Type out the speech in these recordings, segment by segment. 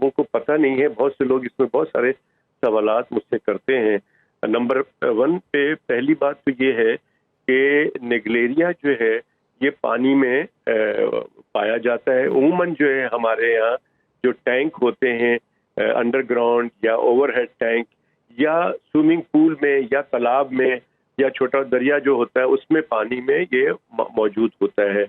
लोगों को पता नहीं है। बहुत से लोग इसमें बहुत सारे सवालात मुझसे करते हैं। नंबर 1 पे पहली बात तो ये है कि नेग्लेरिया जो है ये पानी में पाया जाता है। उमूमन जो है हमारे यहाँ जो टैंक होते हैं अंडरग्राउंड या ओवरहेड टैंक या स्विमिंग पूल में या तालाब में या छोटा दरिया जो होता है उसमें पानी में ये मौजूद होता है।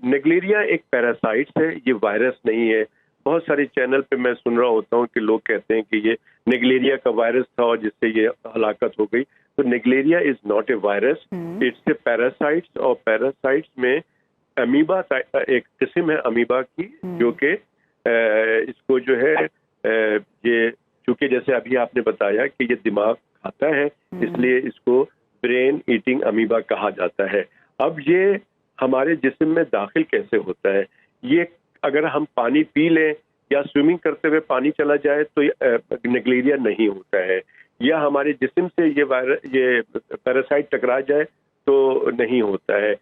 नेग्लेरिया एक पैरासाइट है, ये वायरस नहीं है। बहुत सारे चैनल पे मैं सुन रहा होता हूँ कि लोग कहते हैं कि ये नेग्लेरिया का वायरस था और जिससे ये हलाकत हो गई। तो Naegleria is not a virus, it's a parasites. और पैरासाइट्स में अमीबा एक किस्म है अमीबा की जो कि इसको जो है ये चूंकि जैसे अभी आपने बताया कि ये दिमाग खाता है इसलिए इसको ब्रेन ईटिंग अमीबा कहा जाता है। अब ये हमारे जिस्म में दाखिल कैसे होता है? ये अगर हम पानी पी लें या स्विमिंग करते हुए पानी चला जाए तो नेग्लेरिया नहीं होता है, या हमारे जिस्म से ये पैरासाइट टकरा जाए तो नहीं होता है।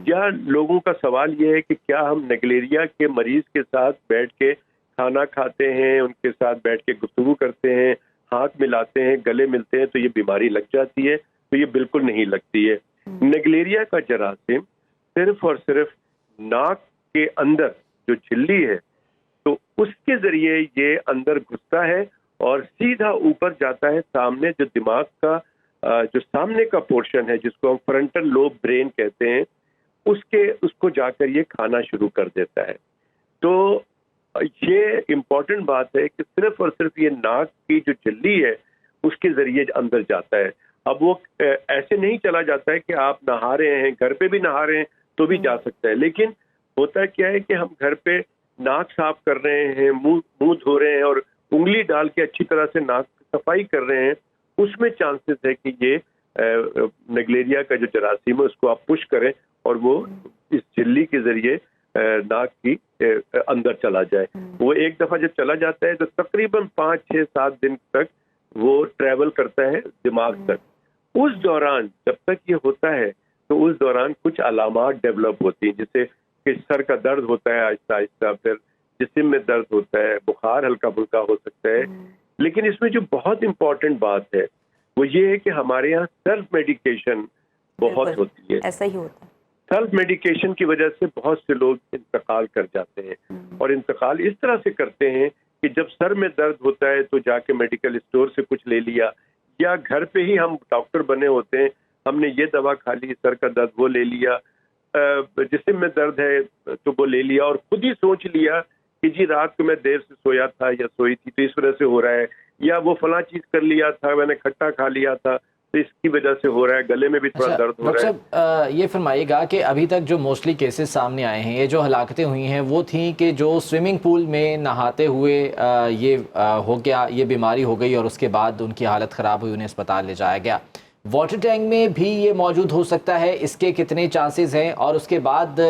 या लोगों का सवाल ये है कि क्या हम नेग्लेरिया के मरीज के साथ बैठ के खाना खाते हैं, उनके साथ बैठ के गुफ्तगू करते हैं, हाथ मिलाते हैं, गले मिलते हैं तो ये बीमारी लग जाती है? तो ये बिल्कुल नहीं लगती है। नेग्लेरिया का जरासीम सिर्फ और सिर्फ नाक के अंदर जो झिल्ली है तो उसके जरिए ये अंदर घुसता है और सीधा ऊपर जाता है सामने जो दिमाग का जो सामने का पोर्शन है जिसको हम फ्रंटल लोब ब्रेन कहते हैं उसको जाकर ये खाना शुरू कर देता है। तो ये इम्पोर्टेंट बात है कि सिर्फ और सिर्फ ये नाक की जो झिल्ली है उसके जरिए अंदर जाता है। अब वो ऐसे नहीं चला जाता है कि आप नहा रहे हैं, घर पे भी नहा रहे हैं तो भी जा सकता है। लेकिन होता क्या है कि हम घर पे नाक साफ कर रहे हैं, मुंह धो रहे हैं और उंगली डाल के अच्छी तरह से नाक सफाई कर रहे हैं, उसमें चांसेस है कि ये नेग्लेरिया का जो जरासीम है उसको आप पुश करें और वो इस झिल्ली के जरिए नाक की अंदर चला जाए। वो एक दफा जब चला जाता है तो तकरीबन 5, 6, 7 दिन तक वो ट्रेवल करता है दिमाग तक। उस दौरान जब तक ये होता है तो उस दौरान कुछ अलामात डेवलप होती हैं, जैसे कि सर का दर्द होता है आहिस्ता आहिस्ता, फिर जिस्म में दर्द होता है, बुखार हल्का फुल्का हो सकता है। लेकिन इसमें जो बहुत इंपॉर्टेंट बात है वो ये है कि हमारे यहाँ सेल्फ मेडिकेशन बहुत होती है। ऐसा ही होता है। सेल्फ मेडिकेशन की वजह से बहुत से लोग इंतकाल कर जाते हैं और इंतकाल इस तरह से करते हैं कि जब सर में दर्द होता है तो जाके मेडिकल स्टोर से कुछ ले लिया, या घर पे ही हम डॉक्टर बने होते हैं, हमने ये दवा खा ली, सर का दर्द वो ले लिया, जिस्म में दर्द है तो वो ले लिया और खुद ही सोच लिया कि जी रात को मैं देर से सोया था या सोई थी तो इस वजह से हो रहा है, या वो फला चीज कर लिया था, मैंने खट्टा खा लिया था तो इसकी वजह से हो रहा है, गले में भी थोड़ा दर्द हो रहा है। डॉक्टर साहब ये फरमाइएगा कि अभी तक जो मोस्टली केसेस सामने आए हैं, ये जो हलाकतें हुई हैं वो थी कि जो स्विमिंग पूल में नहाते हुए ये हो गया, ये बीमारी हो गई और उसके बाद उनकी हालत ख़राब हुई, उन्हें अस्पताल ले जाया गया। वाटर टैंक में भी ये मौजूद हो सकता है, इसके कितने चांसेस हैं? और उसके बाद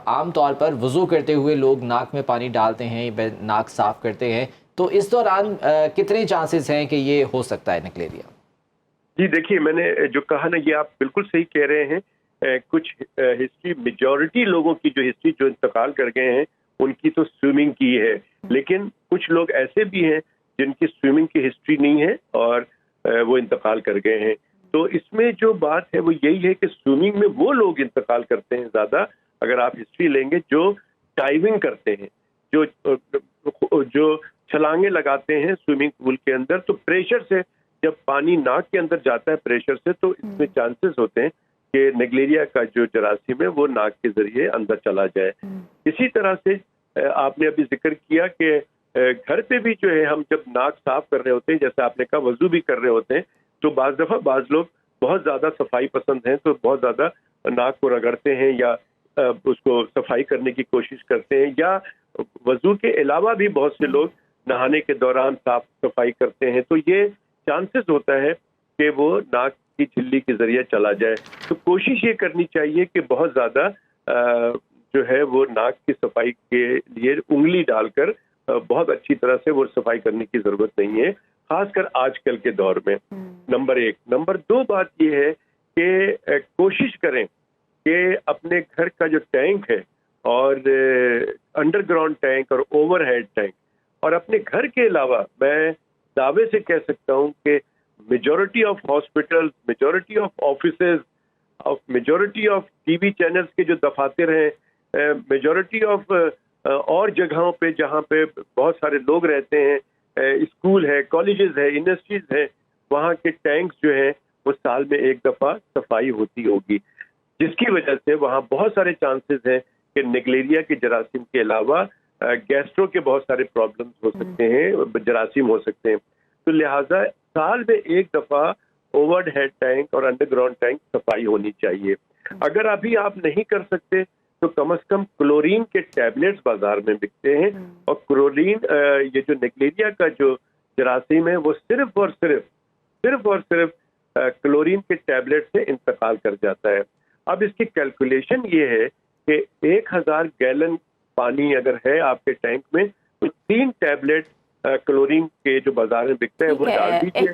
आम तौर पर वज़ू करते हुए लोग नाक में पानी डालते हैं, नाक साफ़ करते हैं, तो इस दौरान कितने चांसेस हैं कि ये हो सकता है नेग्लेरिया? जी देखिए, मैंने जो कहा ना ये आप बिल्कुल सही कह रहे हैं। कुछ हिस्ट्री मेजॉरिटी लोगों की जो हिस्ट्री जो इंतकाल कर गए हैं उनकी तो स्विमिंग की है, लेकिन कुछ लोग ऐसे भी हैं जिनकी स्विमिंग की हिस्ट्री नहीं है और वो इंतकाल कर गए हैं। तो इसमें जो बात है वो यही है कि स्विमिंग में वो लोग इंतकाल करते हैं ज़्यादा, अगर आप हिस्ट्री लेंगे, जो डाइविंग करते हैं, जो छलांगे लगाते हैं स्विमिंग पूल के अंदर, तो प्रेशर से जब पानी नाक के अंदर जाता है प्रेशर से, तो इसमें चांसेस होते हैं कि नेग्लेरिया का जो जरासीम है वो नाक के जरिए अंदर चला जाए। इसी तरह से आपने अभी जिक्र किया कि घर पे भी जो है हम जब नाक साफ कर रहे होते हैं, जैसे आपने कहा वजू भी कर रहे होते हैं, तो बाज लोग बहुत ज्यादा सफाई पसंद हैं तो बहुत ज्यादा नाक को रगड़ते हैं या उसको सफाई करने की कोशिश करते हैं, या वजू के अलावा भी बहुत से लोग नहाने के दौरान साफ सफाई करते हैं। तो ये चांसेस होता है कि वो नाक की झिल्ली के जरिए चला जाए। तो कोशिश ये करनी चाहिए कि बहुत ज्यादा जो है वो नाक की सफाई के लिए उंगली डालकर बहुत अच्छी तरह से वो सफाई करने की जरूरत नहीं है, खासकर आजकल के दौर में। नंबर 1। नंबर 2 बात ये है कि कोशिश करें कि अपने घर का जो टैंक है और अंडरग्राउंड टैंक और ओवरहेड टैंक, और अपने घर के अलावा मैं दावे से कह सकता हूं कि majority of hospitals, majority of offices, of majority of TV channels के जो दफातर हैं, मेजॉरिटी ऑफ और जगहों पे जहां पे बहुत सारे लोग रहते हैं, स्कूल है, कॉलेजेस है, इंडस्ट्रीज है, वहाँ के टैंक्स जो है वो साल में एक दफा सफाई होती होगी, जिसकी वजह से वहाँ बहुत सारे चांसेस हैं कि निगलेरिया के जरासीम के अलावा गैस्ट्रो के बहुत सारे प्रॉब्लम्स हो सकते हैं, जरासीम हो सकते हैं। तो लिहाजा साल में एक दफा ओवरहेड टैंक और अंडरग्राउंड टैंक सफाई होनी चाहिए। अगर अभी आप नहीं कर सकते तो कम से कम क्लोरीन के टैबलेट्स बाजार में बिकते हैं, और क्लोरीन ये जो निगलेरिया का जो जरासीम है वो सिर्फ और सिर्फ क्लोरीन के टैबलेट से इंतकाल कर जाता है। अब इसकी कैलकुलेशन ये है कि 1000 गैलन पानी अगर है आपके टैंक में तो 3 टैबलेट क्लोरीन के जो बाजार में बिकते हैं वो डाल दीजिए।